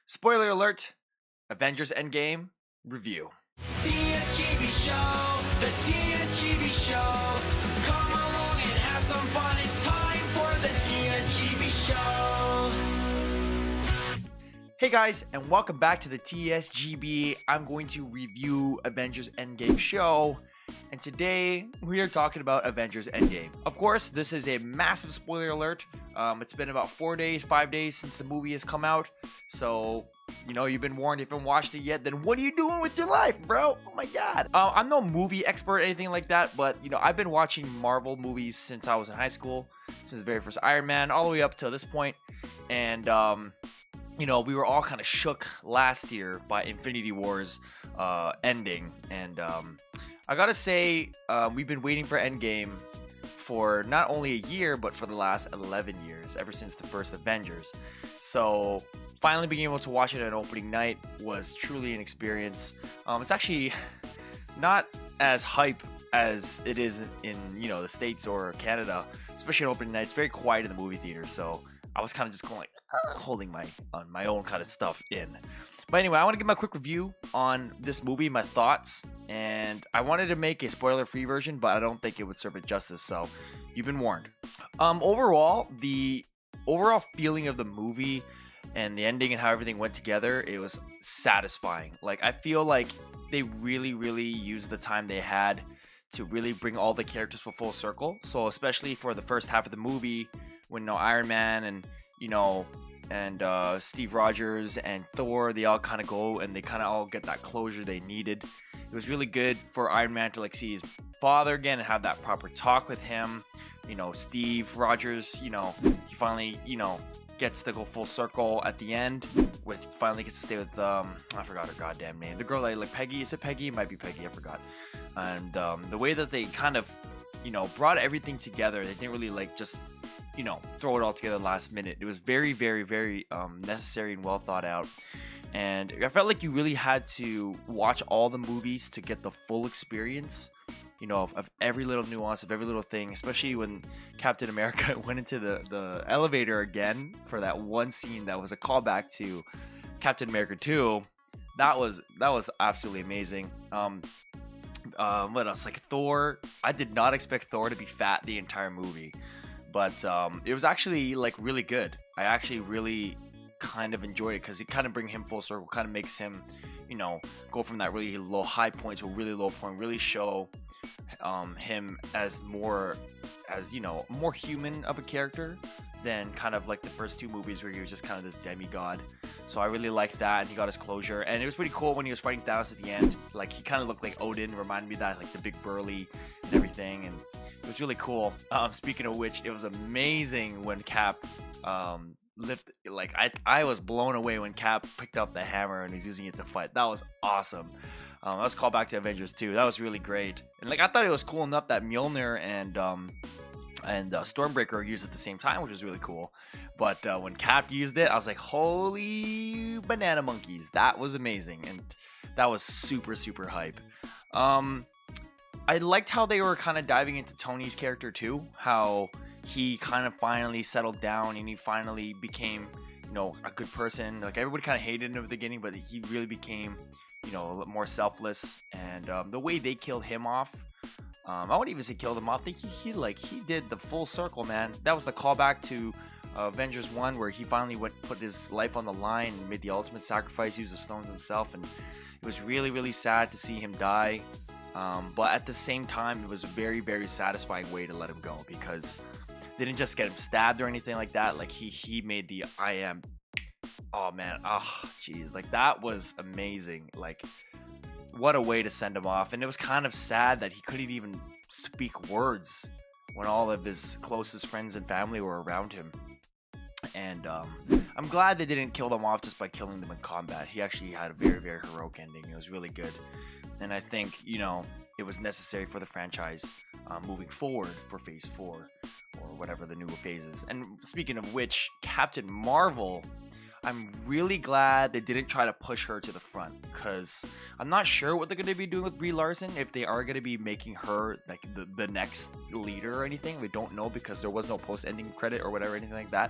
Spoiler alert, Avengers Endgame review. TSGB show, the TSGB show. Come along and have some fun. It's time for the TSGB show. Hey guys, and welcome back to the TSGB. I'm going to review Avengers Endgame show. And today we are talking about Avengers Endgame. Of course, this is a massive spoiler alert. It's been about 4 days, 5 days since the movie has come out. So, you've been warned. If you haven't watched it yet, then what are you doing with your life, bro? Oh my god. I'm no movie expert or anything like that, but, I've been watching Marvel movies since I was in high school, since the very first Iron Man, all the way up till this point. And, we were all kind of shook last year by Infinity War's ending. And, I gotta say, we've been waiting for Endgame for not only a year, but for the last 11 years, ever since the first Avengers. So finally being able to watch it on opening night was truly an experience. It's actually not as hype as it is in, the States or Canada, especially on opening night. It's very quiet in the movie theater, so I was kind of just going like, holding my own kind of stuff in. But anyway, I want to give my quick review on this movie, my thoughts, and I wanted to make a spoiler-free version, but I don't think it would serve it justice, so you've been warned. Overall, the overall feeling of the movie and the ending and how everything went together, it was satisfying. Like, I feel like they really, really used the time they had to really bring all the characters full circle. So especially for the first half of the movie, when Iron Man and Steve Rogers and Thor, they all kind of go and they kind of all get that closure they needed. It was really good for Iron Man to see his father again and have that proper talk with him. Steve Rogers, he finally, gets to go full circle at the end with finally gets to stay with I forgot her goddamn name. The girl like Peggy, is it Peggy? It might be Peggy, I forgot. And the way that they kind of, brought everything together, they didn't really just throw it all together last minute. It was very, very, very necessary and well thought out. And I felt like you really had to watch all the movies to get the full experience, of every little nuance, of every little thing, especially when Captain America went into the elevator again for that one scene that was a callback to Captain America 2. That was absolutely amazing. What else? Like Thor, I did not expect Thor to be fat the entire movie. But it was actually really good. I actually really kind of enjoyed it because it kind of bring him full circle, kind of makes him, go from that really low high point to a really low point, really show him as more human of a character than kind of like the first two movies where he was just kind of this demigod. So I really liked that, and he got his closure. And it was pretty cool when he was fighting Thanos at the end. Like, he kind of looked like Odin, reminded me of that, like the big burly and everything. And it was really cool. Speaking of which, it was amazing when Cap I was blown away when Cap picked up the hammer and he's using it to fight. That was awesome. Let's call back to Avengers 2. That was really great. And I thought it was cool enough that Mjolnir and Stormbreaker used it at the same time, which was really cool. But when Cap used it, I was like, holy banana monkeys. That was amazing. And that was super, super hype. I liked how they were kind of diving into Tony's character too. How he kind of finally settled down and he finally became, a good person. Like, everybody kind of hated him at the beginning, but he really became, a little more selfless. And the way they killed him off, I wouldn't even say killed him off. I think he did the full circle, man. That was the callback to Avengers 1, where he finally put his life on the line and made the ultimate sacrifice, used the stones himself. And it was really, really sad to see him die. But at the same time, it was a very, very satisfying way to let him go, because they didn't just get him stabbed or anything like that. Like, he made the I am. Oh man, jeez, that was amazing. What a way to send him off. And it was kind of sad that he couldn't even speak words when all of his closest friends and family were around him. And I'm glad they didn't kill them off just by killing them in combat. He actually had a very, very heroic ending. It was really good. And I think, it was necessary for the franchise moving forward for Phase 4 or whatever the new phase is. And speaking of which, Captain Marvel, I'm really glad they didn't try to push her to the front, because I'm not sure what they're going to be doing with Brie Larson, if they are going to be making her the next leader or anything. We don't know, because there was no post-ending credit or whatever, anything like that.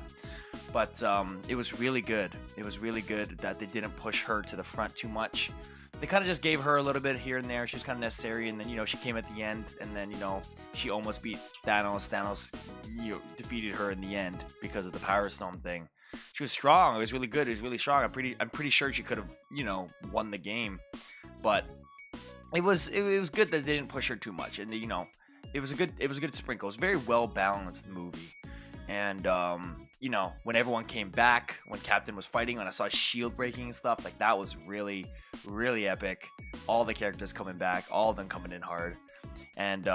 But it was really good. It was really good that they didn't push her to the front too much. They kind of just gave her a little bit here and there. She was kind of necessary, and then she came at the end, and then she almost beat Thanos. Thanos defeated her in the end because of the Power Stone thing. She was strong. It was really good. It was really strong. I'm pretty sure she could have won the game, but it was good that they didn't push her too much, and it was a good sprinkle. It was a very well balanced movie, and when everyone came back, when Captain was fighting, when I saw shield breaking and stuff, like that was really, really epic. All the characters coming back, all of them coming in hard. And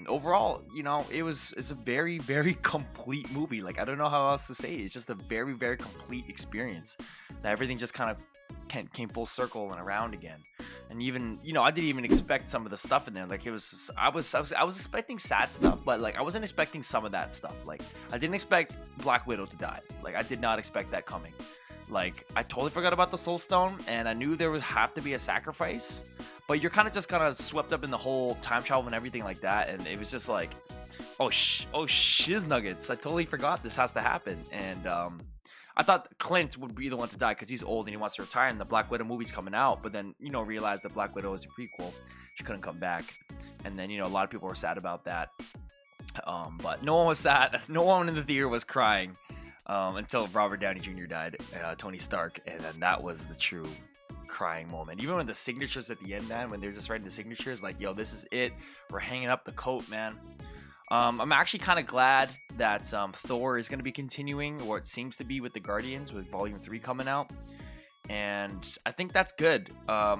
overall, it's a very, very complete movie. Like, I don't know how else to say it. It's just a very, very complete experience. That everything just kind of came full circle and around again. And even, I didn't even expect some of the stuff in there. Like, I was expecting sad stuff, but like I wasn't expecting some of that stuff. Like, I didn't expect Black Widow to die. Like, I did not expect that coming. Like, I totally forgot about the Soul Stone, and I knew there would have to be a sacrifice, but you're kind of swept up in the whole time travel and everything like that, and it was just like, oh shiz nuggets, I totally forgot this has to happen. And I thought Clint would be the one to die because he's old and he wants to retire, and the Black Widow movie's coming out, but then realized that Black Widow was a prequel. She couldn't come back, and then a lot of people were sad about that, but no one was sad. No one in the theater was crying. Until Robert Downey Jr. died, Tony Stark, and then that was the true crying moment. Even when the signatures at the end, man, when they're just writing the signatures, like, yo, this is it. We're hanging up the coat, man. I'm actually kind of glad that Thor is going to be continuing, or it seems to be, with the Guardians, with Volume 3 coming out. And I think that's good,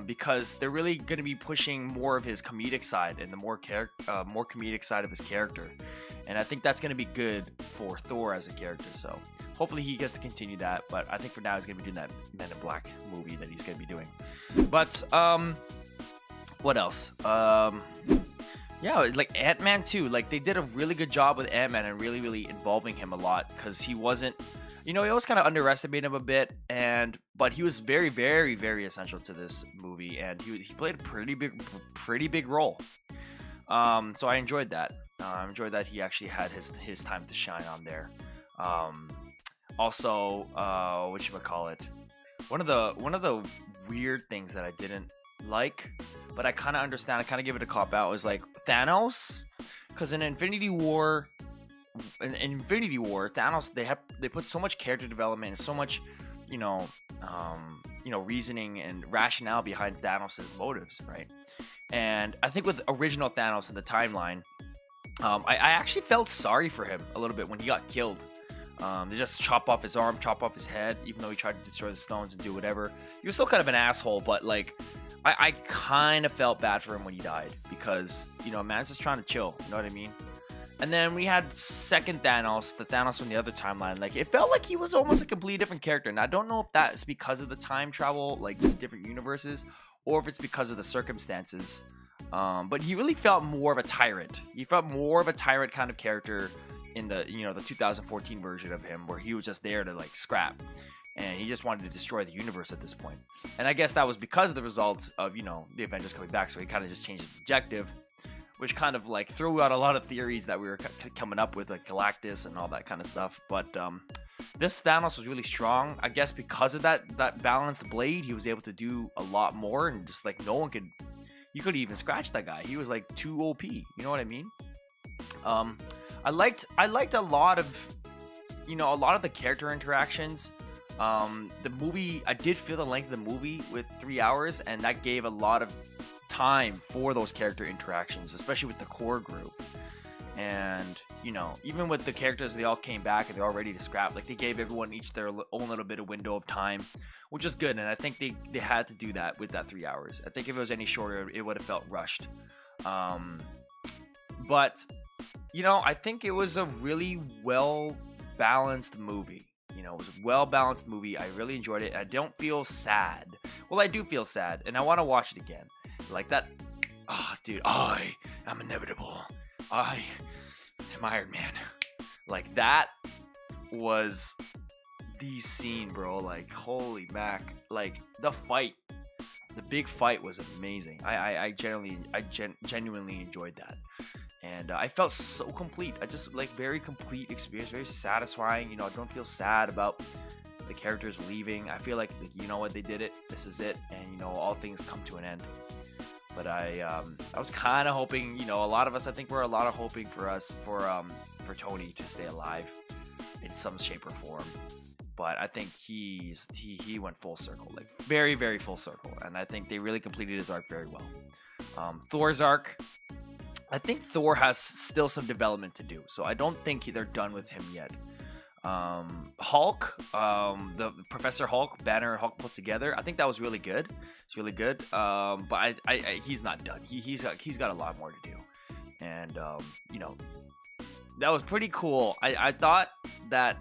because they're really going to be pushing more of his comedic side and the more comedic side of his character. And I think that's going to be good for Thor as a character. So hopefully he gets to continue that. But I think for now he's going to be doing that Men in Black movie that he's going to be doing. But what else? Yeah, like Ant-Man too. Like, they did a really good job with Ant-Man and really, really involving him a lot, because he wasn't, he always kind of underestimated him a bit, but he was very, very, very essential to this movie, and he played a pretty big role. So I enjoyed that. I enjoyed that he actually had his time to shine on there. Also, whatchamacallit, one of the weird things that I didn't like, but I kind of understand, I kind of give it a cop out, was like Thanos, because in Infinity War, Thanos, they put so much character development and so much, reasoning and rationale behind Thanos' motives, right? And I think with original Thanos in the timeline, I actually felt sorry for him a little bit when he got killed. They just chop off his arm, chop off his head, even though he tried to destroy the stones and do whatever. He was still kind of an asshole, but like, I kind of felt bad for him when he died, because, man's just trying to chill, you know what I mean? And then we had second Thanos, the Thanos from the other timeline. Like, it felt like he was almost a completely different character. And I don't know if that's because of the time travel, like just different universes, or if it's because of the circumstances. But he really felt more of a tyrant. He felt more of a tyrant kind of character in the, the 2014 version of him, where he was just there to like scrap. And he just wanted to destroy the universe at this point. And I guess that was because of the results of, the Avengers coming back. So he kind of just changed his objective, which kind of like threw out a lot of theories that we were coming up with, like Galactus and all that kind of stuff. But this Thanos was really strong. I guess because of that balanced blade, he was able to do a lot more, and just like you could even scratch that guy. He was like too OP. You know what I mean? I liked a lot of the character interactions. The movie, I did feel the length of the movie with 3 hours, and that gave a lot of time for those character interactions, especially with the core group. And even with the characters, they all came back and they're all ready to scrap. Like, they gave everyone each their own little bit of window of time, which is good. And I think they had to do that with that 3 hours. I think if it was any shorter, it would have felt rushed. But I think it was a really well balanced movie. It was a well-balanced movie. I really enjoyed it. I don't feel sad. Well, I do feel sad, and I want to watch it again. Like that. Oh, dude. I am inevitable. I am Iron Man. Like, that was the scene, bro. Like, holy mac. Like, the big fight was amazing. I genuinely enjoyed that. And I felt so complete. I just like very complete experience, very satisfying. You know, I don't feel sad about the characters leaving. I feel like, you know what, they did it. This is it, and you know, all things come to an end. But I was kind of hoping, you know, a lot of us, I think we're a lot of hoping for Tony to stay alive in some shape or form. But I think he went full circle, like very, very full circle, and I think they really completed his arc very well. Thor's arc, I think Thor has still some development to do, so I don't think they're done with him yet. Hulk, the Professor Hulk, Banner Hulk put together, I think that was really good. It's really good. But he's not done. He's got a lot more to do, and you know, that was pretty cool. I thought that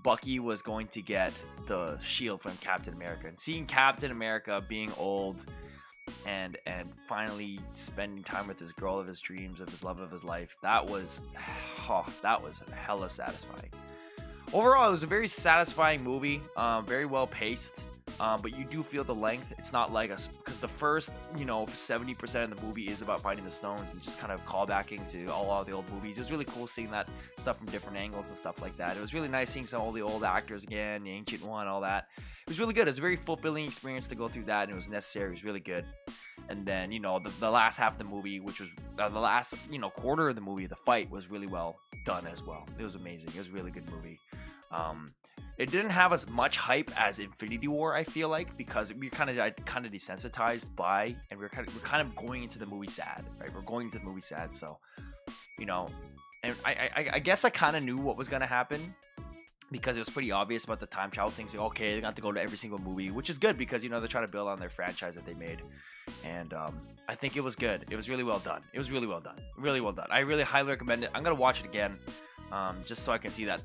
Bucky was going to get the shield from Captain America, and seeing Captain America being old and finally spending time with his girl of his dreams, of his love of his life, that was hella satisfying. Overall, it was a very satisfying movie, very well paced, but you do feel the length. It's not like because the first, you know, 70% of the movie is about finding the stones and just kind of callbacking to all the old movies. It was really cool seeing that stuff from different angles and stuff like that. It was really nice seeing all the old actors again, the Ancient One, all that. It was really good. It was a very fulfilling experience to go through that, and it was necessary. It was really good. And then, you know, the last half of the movie, which was the last, you know, quarter of the movie, the fight was really well done as well. It was amazing. It was a really good movie. It didn't have as much hype as Infinity War, I feel like, because we're kind of desensitized by, and we're kind of going into the movie sad, right? We're going into the movie sad, so, you know, and I guess I kind of knew what was gonna happen, because it was pretty obvious about the time travel things. Like, okay, they're gonna have to go to every single movie, which is good because, you know, they're trying to build on their franchise that they made. And I think it was good. It was really well done. It was really well done. Really well done. I really highly recommend it. I'm gonna watch it again, just so I can see that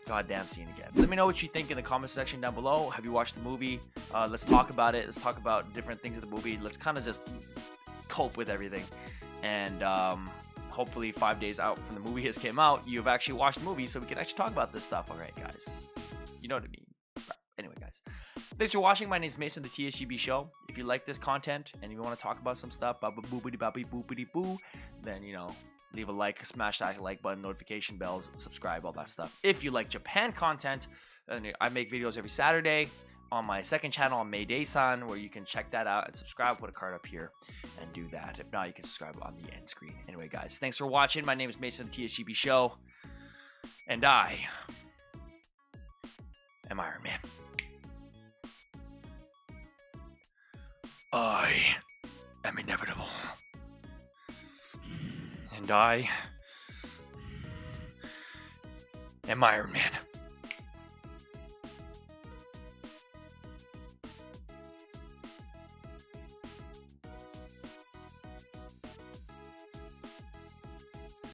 goddamn scene again. Let me know what you think in the comment section down below. Have you watched the movie? Let's talk about it. Let's talk about different things of the movie. Let's kind of just cope with everything. And hopefully 5 days out from the movie has came out, you've actually watched the movie, so we can actually talk about this stuff. All right, guys. You know what I mean. Anyway, guys. Thanks for watching. My name is Mason, the TSGB Show. If you like this content and you want to talk about some stuff, boopity-boopity-boo, then, you know, leave a like, smash that like button, notification bells, subscribe, all that stuff. If you like Japan content, then I make videos every Saturday on my second channel on Mayday-san, where you can check that out and subscribe. Put a card up here and do that. If not, you can subscribe on the end screen. Anyway, guys, thanks for watching. My name is Mason, the TSGB Show, and I am Iron Man. I am inevitable. And I am Iron Man.